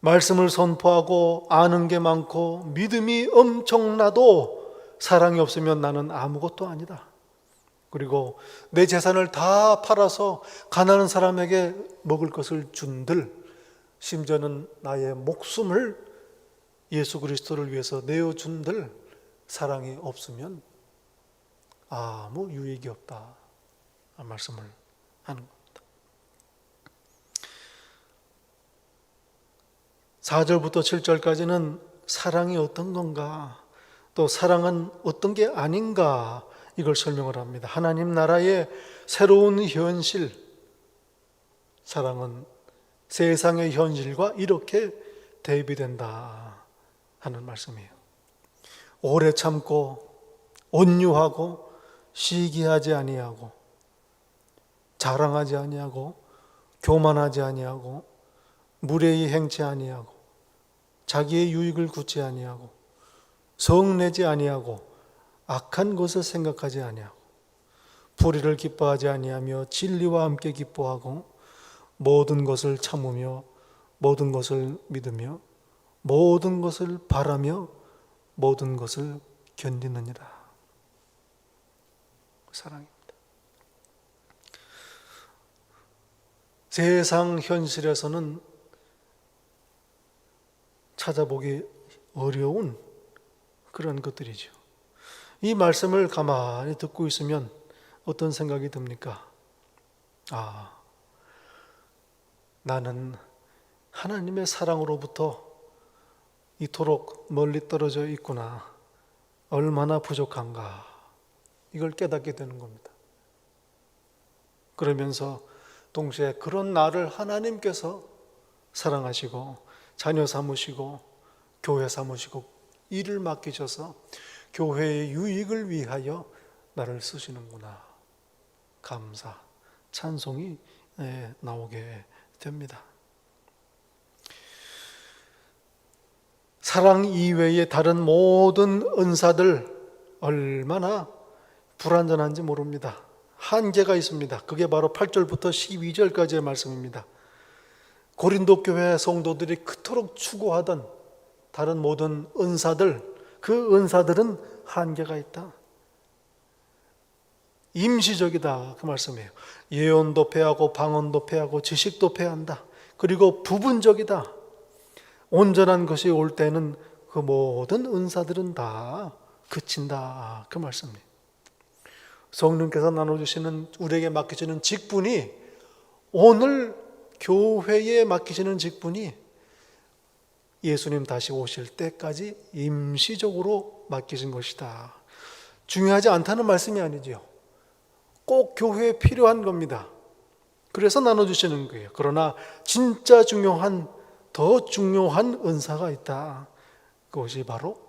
말씀을 선포하고 아는 게 많고 믿음이 엄청나도 사랑이 없으면 나는 아무것도 아니다. 그리고 내 재산을 다 팔아서 가난한 사람에게 먹을 것을 준들 심지어는 나의 목숨을 예수 그리스도를 위해서 내어준들 사랑이 없으면 아무 유익이 없다 말씀을 하는 겁니다. 4절부터 7절까지는 사랑이 어떤 건가, 또 사랑은 어떤 게 아닌가, 이걸 설명을 합니다. 하나님 나라의 새로운 현실, 사랑은 세상의 현실과 이렇게 대비된다 하는 말씀이에요. 오래 참고 온유하고 시기하지 아니하고 자랑하지 아니하고 교만하지 아니하고 무례히 행치 아니하고 자기의 유익을 굳지 아니하고 성내지 아니하고 악한 것을 생각하지 아니하고 불의를 기뻐하지 아니하며 진리와 함께 기뻐하고 모든 것을 참으며 모든 것을 믿으며 모든 것을 바라며 모든 것을 견디느니라. 사랑입니다. 세상 현실에서는 찾아보기 어려운 그런 것들이죠. 이 말씀을 가만히 듣고 있으면 어떤 생각이 듭니까? 나는 하나님의 사랑으로부터 이토록 멀리 떨어져 있구나. 얼마나 부족한가. 이걸 깨닫게 되는 겁니다. 그러면서 동시에 그런 나를 하나님께서 사랑하시고 자녀 삼으시고 교회 삼으시고 일을 맡기셔서 교회의 유익을 위하여 나를 쓰시는구나. 감사, 찬송이 나오게 됩니다. 사랑 이외의 다른 모든 은사들 얼마나 불완전한지 모릅니다. 한계가 있습니다. 그게 바로 8절부터 12절까지의 말씀입니다. 고린도 교회 성도들이 그토록 추구하던 다른 모든 은사들, 그 은사들은 한계가 있다. 임시적이다, 그 말씀이에요. 예언도 패하고 방언도 패하고 지식도 패한다. 그리고 부분적이다. 온전한 것이 올 때는 그 모든 은사들은 다 그친다, 그 말씀이에요. 성령께서 나눠주시는, 우리에게 맡기시는 직분이, 오늘 교회에 맡기시는 직분이 예수님 다시 오실 때까지 임시적으로 맡기신 것이다. 중요하지 않다는 말씀이 아니죠. 꼭 교회에 필요한 겁니다. 그래서 나눠주시는 거예요. 그러나 진짜 중요한, 더 중요한 은사가 있다. 그것이 바로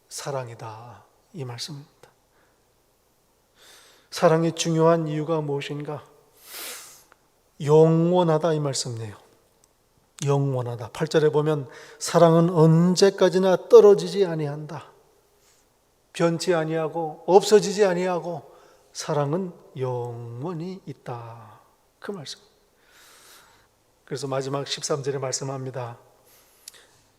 사랑이다, 이 말씀입니다. 사랑이 중요한 이유가 무엇인가? 영원하다, 이 말씀이에요. 영원하다. 8절에 보면 사랑은 언제까지나 떨어지지 아니한다. 변치 아니하고 없어지지 아니하고 사랑은 영원히 있다, 그 말씀. 그래서 마지막 13절에 말씀합니다.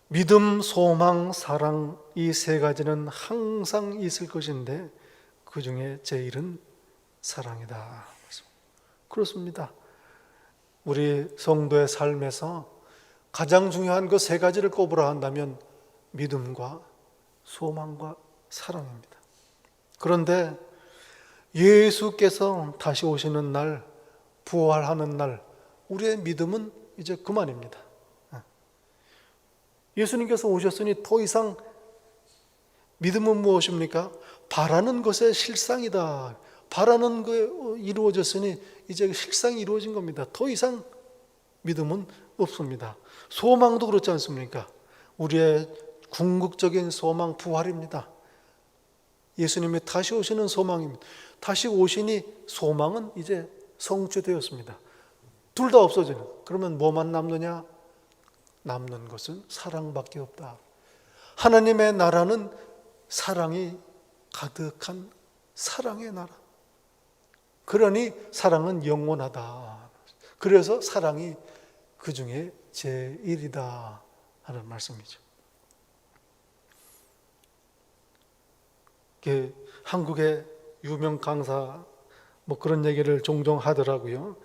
믿음, 소망, 사랑, 이 세 가지는 항상 있을 것인데 그 중에 제일은 사랑이다. 그렇습니다. 우리 성도의 삶에서 가장 중요한 그 세 가지를 꼽으라 한다면 믿음과 소망과 사랑입니다. 그런데 예수께서 다시 오시는 날, 부활하는 날, 우리의 믿음은 이제 그만입니다. 예수님께서 오셨으니 더 이상 믿음은 무엇입니까? 바라는 것의 실상이다. 바라는 게 이루어졌으니 이제 실상이 이루어진 겁니다. 더 이상 믿음은 없습니다. 소망도 그렇지 않습니까? 우리의 궁극적인 소망, 부활입니다. 예수님이 다시 오시는 소망입니다. 다시 오시니 소망은 이제 성취되었습니다. 둘 다 없어지는. 그러면 뭐만 남느냐? 남는 것은 사랑밖에 없다. 하나님의 나라는 사랑이 가득한 사랑의 나라. 그러니 사랑은 영원하다. 그래서 사랑이 그 중에 제일이다 하는 말씀이죠. 한국의 유명 강사 뭐 그런 얘기를 종종 하더라고요.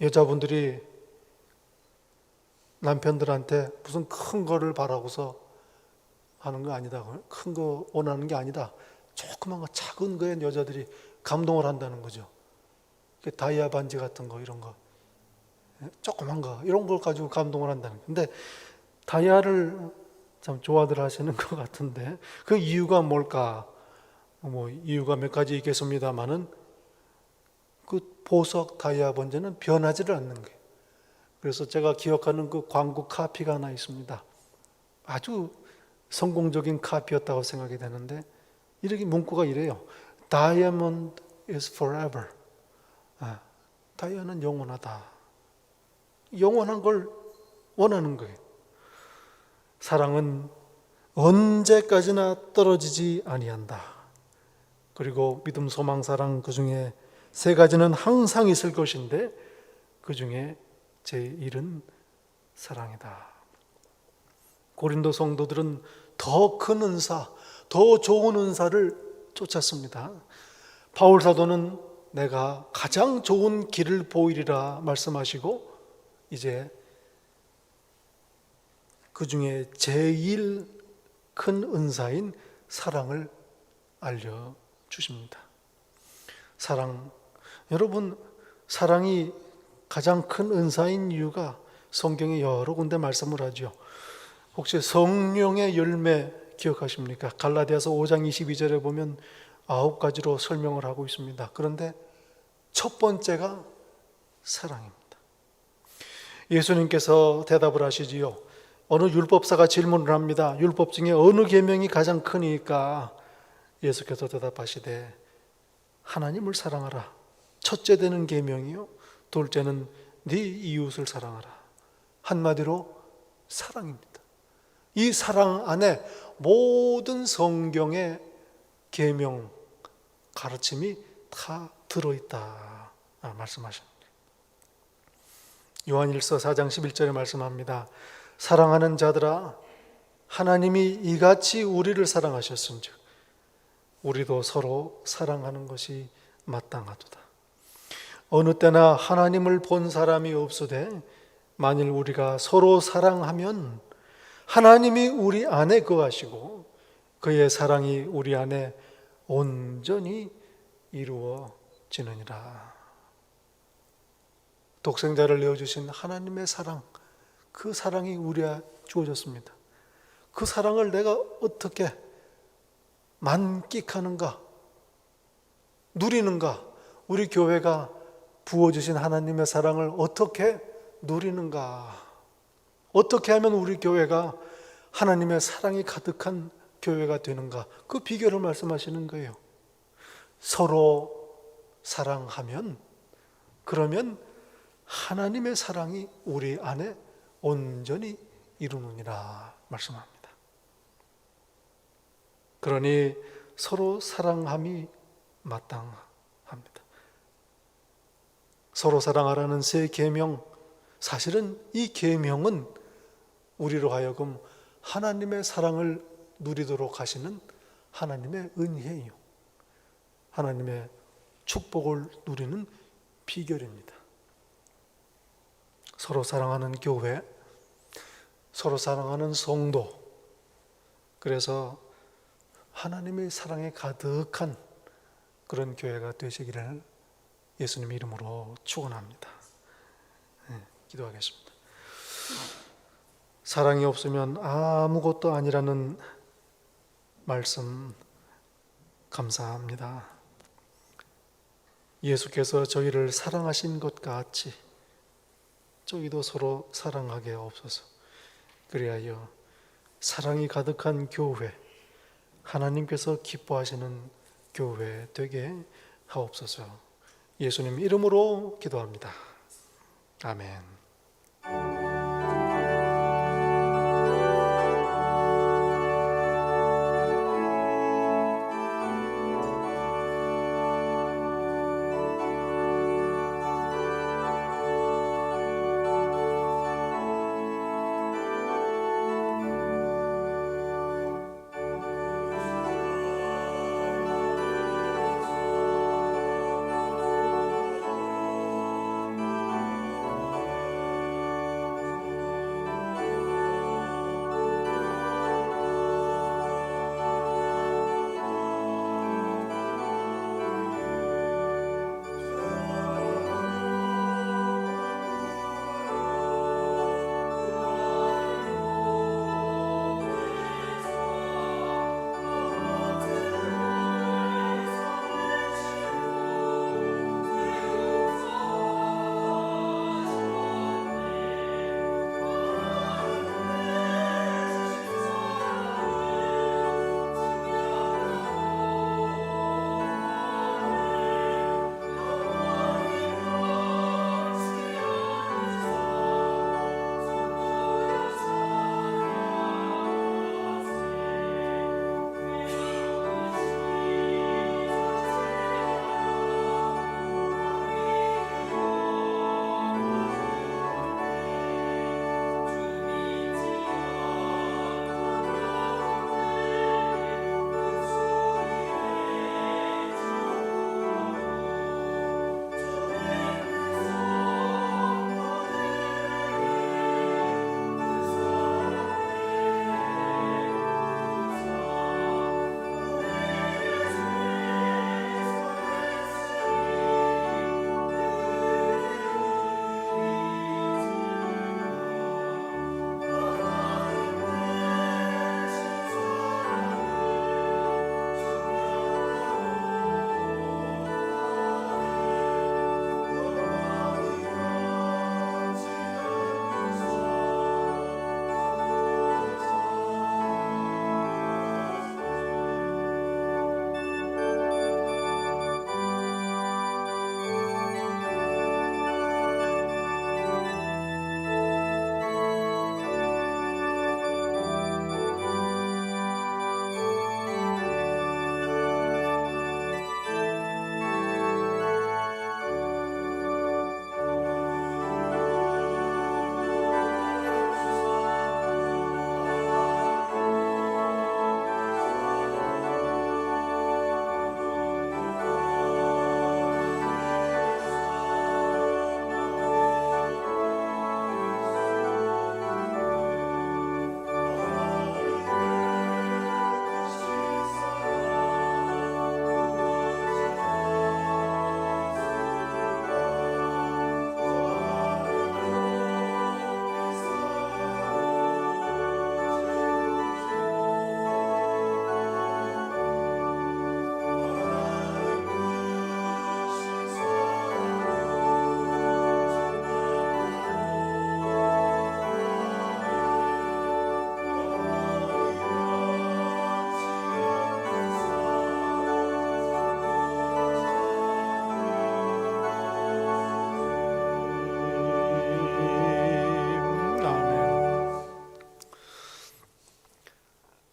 여자분들이 남편들한테 무슨 큰 거를 바라고서 하는 거 아니다. 큰 거 원하는 게 아니다. 조그만 거, 작은 거에 여자들이 감동을 한다는 거죠. 다이아 반지 같은 거, 이런 거, 조그만 거, 이런 걸 가지고 감동을 한다는 거예요. 근데 다이아를 참 좋아들 하시는 것 같은데, 그 이유가 뭘까? 뭐 이유가 몇 가지 있겠습니다만은, 그 보석 다이아 반지는 변하지를 않는 거예요. 그래서 제가 기억하는 그 광고 카피가 하나 있습니다. 아주 성공적인 카피였다고 생각이 되는데, 이렇게 문구가 이래요. Diamond is forever. 다이아는 영원하다. 영원한 걸 원하는 거예요. 사랑은 언제까지나 떨어지지 아니한다. 그리고 믿음, 소망, 사랑, 그 중에 세 가지는 항상 있을 것인데 그 중에 제1은 사랑이다. 고린도 성도들은 더 큰 은사, 더 좋은 은사를 쫓았습니다. 바울 사도는 내가 가장 좋은 길을 보이리라 말씀하시고 이제 그 중에 제일 큰 은사인 사랑을 알려주십니다. 사랑, 여러분, 사랑이 가장 큰 은사인 이유가 성경에 여러 군데 말씀을 하죠. 혹시 성령의 열매 기억하십니까? 갈라디아서 5장 22절에 보면 9가지로 설명을 하고 있습니다. 그런데 첫 번째가 사랑입니다. 예수님께서 대답을 하시지요. 어느 율법사가 질문을 합니다. 율법 중에 어느 계명이 가장 크니까? 예수께서 대답하시되 하나님을 사랑하라. 첫째 되는 계명이요, 둘째는 네 이웃을 사랑하라. 한마디로 사랑입니다. 이 사랑 안에 모든 성경의 계명, 가르침이 다 들어있다 말씀하십니다. 요한일서 4장 11절에 말씀합니다. 사랑하는 자들아, 하나님이 이같이 우리를 사랑하셨은즉 우리도 서로 사랑하는 것이 마땅하도다. 어느 때나 하나님을 본 사람이 없으되 만일 우리가 서로 사랑하면 하나님이 우리 안에 거하시고 그의 사랑이 우리 안에 온전히 이루어지느니라. 독생자를 내어주신 하나님의 사랑, 그 사랑이 우리에 주어졌습니다. 그 사랑을 내가 어떻게 만끽하는가, 누리는가, 우리 교회가 부어주신 하나님의 사랑을 어떻게 누리는가, 어떻게 하면 우리 교회가 하나님의 사랑이 가득한 교회가 되는가, 그 비결을 말씀하시는 거예요. 서로 사랑하면, 그러면 하나님의 사랑이 우리 안에 온전히 이루느니라 말씀합니다. 그러니 서로 사랑함이 마땅합니다. 서로 사랑하라는 새 계명, 사실은 이 계명은 우리로 하여금 하나님의 사랑을 누리도록 하시는 하나님의 은혜예요. 하나님의 축복을 누리는 비결입니다. 서로 사랑하는 교회, 서로 사랑하는 성도, 그래서 하나님의 사랑에 가득한 그런 교회가 되시기를 예수님 이름으로 축원합니다. 기도하겠습니다. 사랑이 없으면 아무것도 아니라는 말씀 감사합니다. 예수께서 저희를 사랑하신 것 같이 저희도 서로 사랑하게 하옵소서. 그리하여 사랑이 가득한 교회, 하나님께서 기뻐하시는 교회 되게 하옵소서. 예수님 이름으로 기도합니다. 아멘.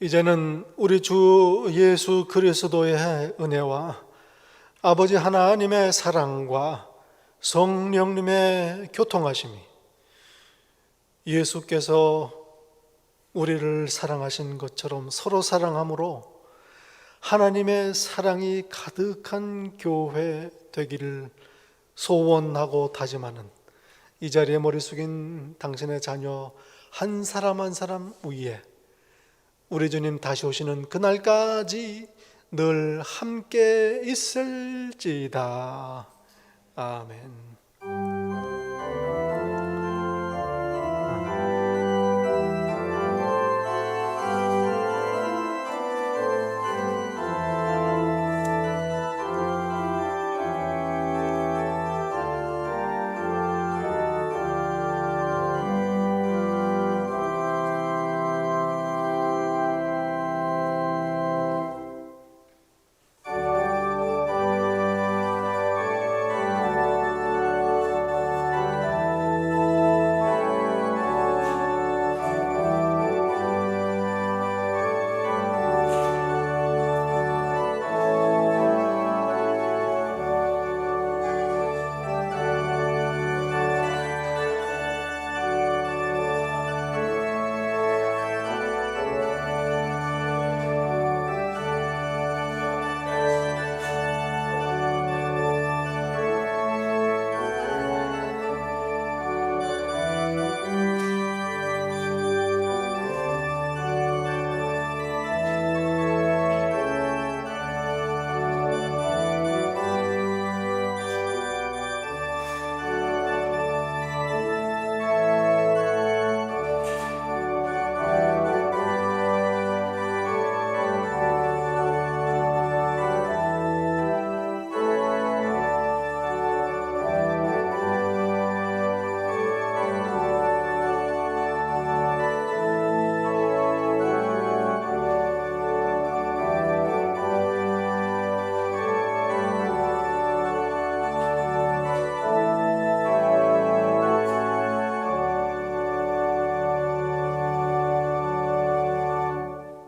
이제는 우리 주 예수 그리스도의 은혜와 아버지 하나님의 사랑과 성령님의 교통하심이, 예수께서 우리를 사랑하신 것처럼 서로 사랑함으로 하나님의 사랑이 가득한 교회 되기를 소원하고 다짐하는 이 자리에 머리 숙인 당신의 자녀 한 사람 한 사람 위에 우리 주님 다시 오시는 그날까지 늘 함께 있을지다. 아멘.